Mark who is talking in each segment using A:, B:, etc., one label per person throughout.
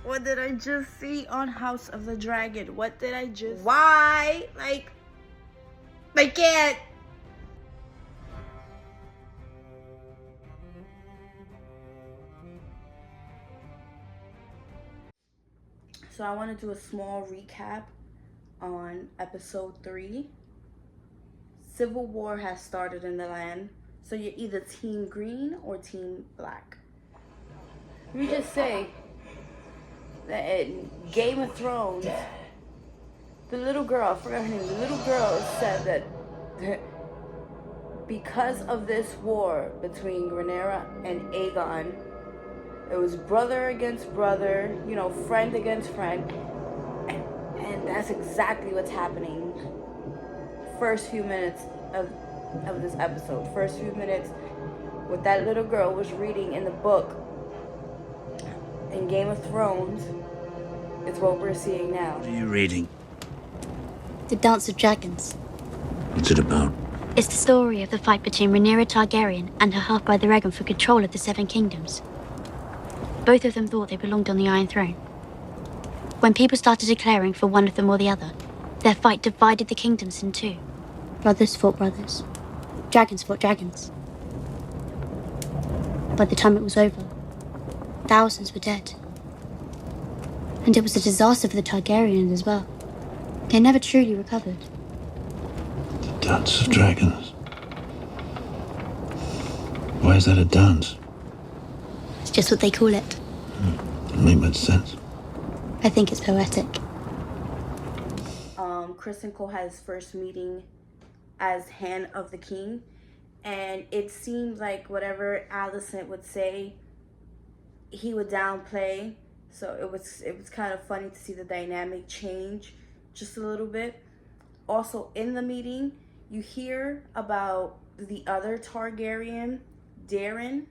A: What did I just see on House of the Dragon? What did I just... Why? Like, I can't. So I want to do a small recap on episode 3. Civil war has started in the land. So you're either Team Green or Team Black. You just say that in Game of Thrones, the little girl, I forgot her name, the little girl said that because of this war between Rhaenyra and Aegon, it was brother against brother, you know, friend against friend. And that's exactly what's happening. First few minutes of this episode. First few minutes, what that little girl was reading in the book in Game of Thrones is what we're seeing now.
B: What are you reading?
C: The Dance of Dragons.
B: What's it about?
C: It's the story of the fight between Rhaenyra Targaryen and her half-brother Aegon for control of the Seven Kingdoms. Both of them thought they belonged on the Iron Throne. When people started declaring for one of them or the other, their fight divided the kingdoms in two. Brothers fought brothers. Dragons fought dragons. By the time it was over, thousands were dead. And it was a disaster for the Targaryens as well. They never truly recovered.
B: The Dance of Dragons. Why is that a dance?
C: It's just what they call it.
B: Doesn't make much sense.
C: I think it's poetic.
A: Criston Cole had his first meeting as Hand of the King, and it seemed like whatever Alicent would say, he would downplay. So it was kind of funny to see the dynamic change just a little bit. Also in the meeting, you hear about the other Targaryen, Daeron,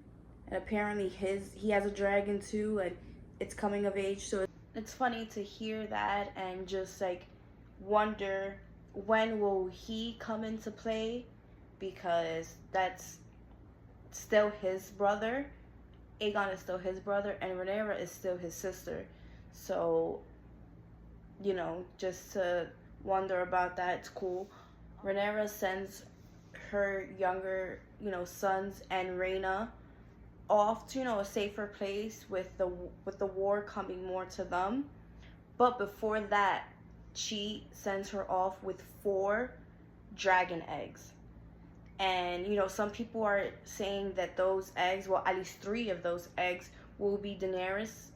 A: and apparently he has a dragon too, and it's coming of age. So it's funny to hear that and just like wonder when will he come into play, because that's still his brother. Aegon is still his brother, and Rhaenyra is still his sister. So, you know, just to wonder about that, it's cool. Rhaenyra sends her younger, you know, sons and Rhaena off to, you know, a safer place with the war coming more to them. But before that, she sends her off with 4 dragon eggs. And, you know, some people are saying that those eggs, well, at least 3 of those eggs will be Daenerys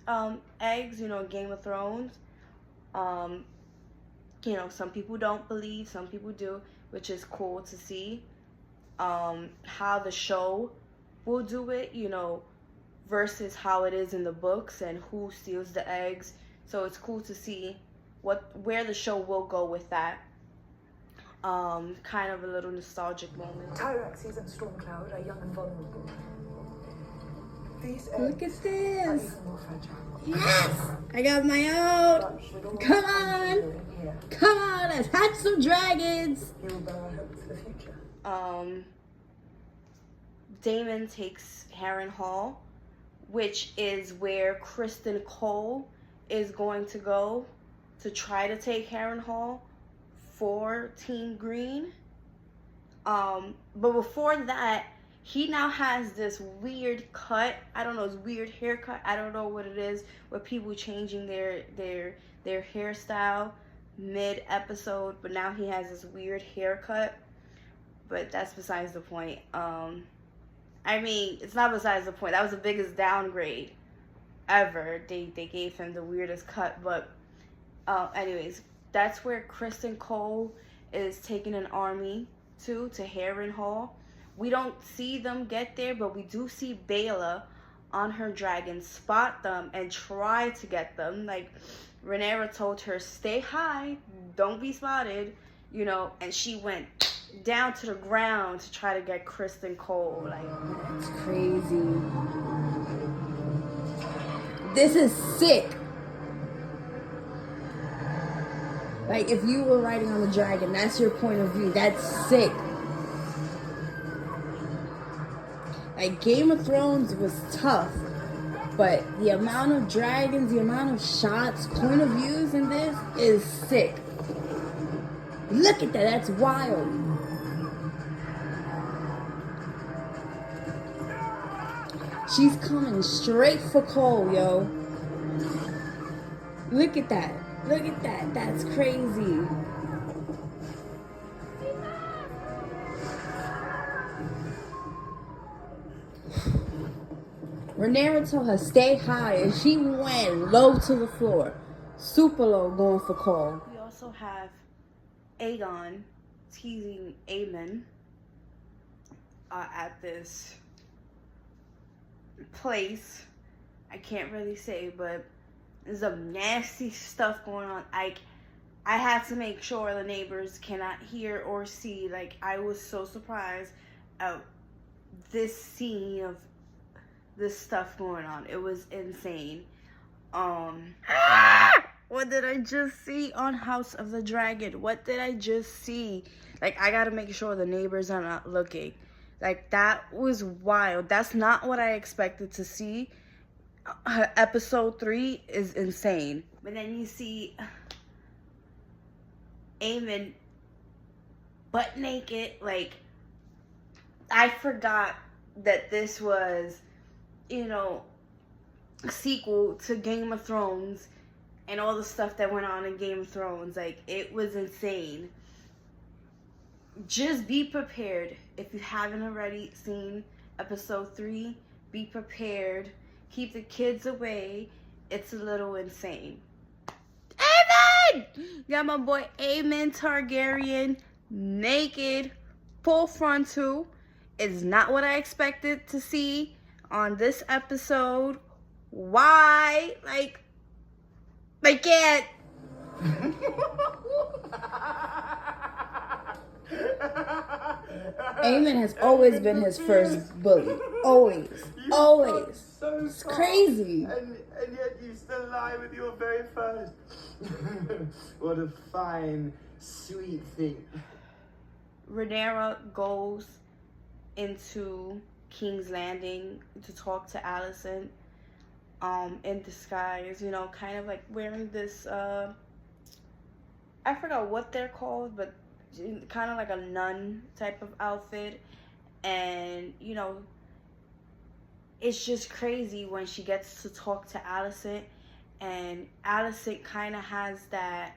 A: eggs, you know, Game of Thrones. You know, some people don't believe, some people do, which is cool to see. How the show will do it, you know, versus how it is in the books and who steals the eggs. So it's cool to see where the show will go with that. Kind of a little nostalgic moment.
D: Tyraxes and Stormcloud are young and vulnerable. These
A: Look at this.
D: even more fragile.
A: Yes! I got my own. Come on. Come on, let's hatch some dragons.
D: You will bear our hope for the future.
A: Daemon takes Harrenhal, which is where Criston Cole is going to go to try to take Harrenhal for Team Green. But before that, he now has this weird cut. I don't know, his weird haircut. I don't know what it is with people changing their hairstyle mid-episode, but now he has this weird haircut. But that's besides the point. I mean, it's not besides the point. That was the biggest downgrade ever. They gave him the weirdest cut. But anyways, that's where Criston Cole is taking an army to Harrenhal. We don't see them get there, but we do see Baela on her dragon spot them and try to get them. Like, Rhaenyra told her, stay high, don't be spotted, you know, and she went down to the ground to try to get Criston Cole. Like, that's crazy. This is sick. Like, if you were riding on the dragon, that's your point of view. That's sick. Like, Game of Thrones was tough, But the amount of dragons, the amount of shots, point of views in this is sick. Look at that, that's wild. She's coming straight for Cole, yo. Look at that. Look at that. That's crazy. Rhaenyra told her stay high, and she went low to the floor. Super low, going for Cole. We also have Aegon teasing Aemon at this place. I can't really say, but there's some nasty stuff going on. I had to make sure the neighbors cannot hear or see. Like, I was so surprised at this scene of this stuff going on. It was insane. What did I just see on House of the Dragon? What did I just see? Like, I gotta make sure the neighbors are not looking. Like, that was wild. That's not what I expected to see. Episode 3 is insane. But then you see Aemon butt naked. Like, I forgot that this was, you know, a sequel to Game of Thrones and all the stuff that went on in Game of Thrones. Like, it was insane. Just be prepared. If you haven't already seen episode 3, be prepared. Keep the kids away. It's a little insane. Aemon! Yeah, my boy Aemon Targaryen, naked, full frontal. Is not what I expected to see on this episode. Why? Like, I can't. Aemon has always been his first bully. Always. Always.
E: So
A: it's crazy.
E: And yet you still lie with your very first. What a fine, sweet thing.
A: Rhaenyra goes into King's Landing to talk to Alicent in disguise, you know, kind of like wearing this I forgot what they're called, but kind of like a nun type of outfit. And, you know, it's just crazy when she gets to talk to Alicent, and Alicent kind of has that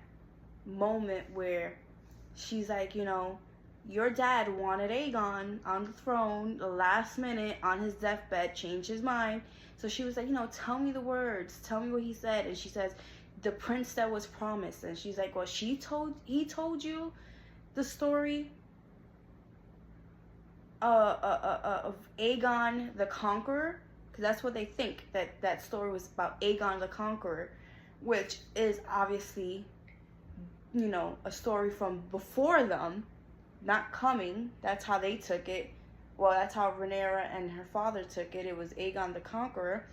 A: moment where she's like, you know, your dad wanted Aegon on the throne the last minute on his deathbed, changed his mind. So she was like, you know, tell me the words, tell me what he said. And she says, the prince that was promised. And she's like, well, he told you the story of Aegon the Conqueror, because that's what they think, that story was about Aegon the Conqueror, which is obviously, you know, a story from before them, not coming. That's how they took it. Well, that's how Rhaenyra and her father took it. It was Aegon the Conqueror.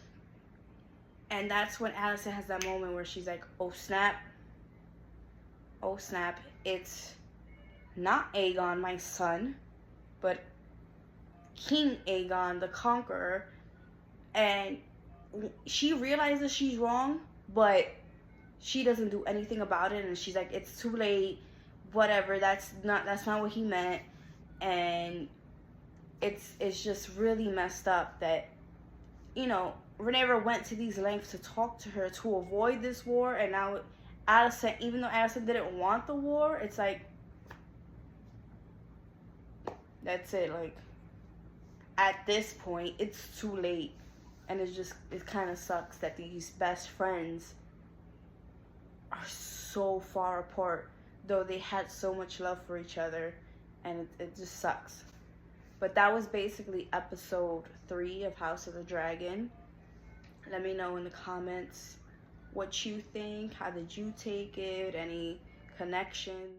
A: And that's when Alicent has that moment where she's like, oh snap, it's not Aegon, my son, but King Aegon the Conqueror. And she realizes she's wrong, but she doesn't do anything about it. And she's like, it's too late, whatever, that's not what he meant. And it's just really messed up that, you know, Rhaenyra went to these lengths to talk to her to avoid this war, and now Alicent, even though Alicent didn't want the war, it's like, that's it. Like, at this point, it's too late. And it kind of sucks that these best friends are so far apart, though they had so much love for each other, and it just sucks. But that was basically episode 3 of House of the Dragon. Let me know in the comments what you think. How did you take it? Any connections?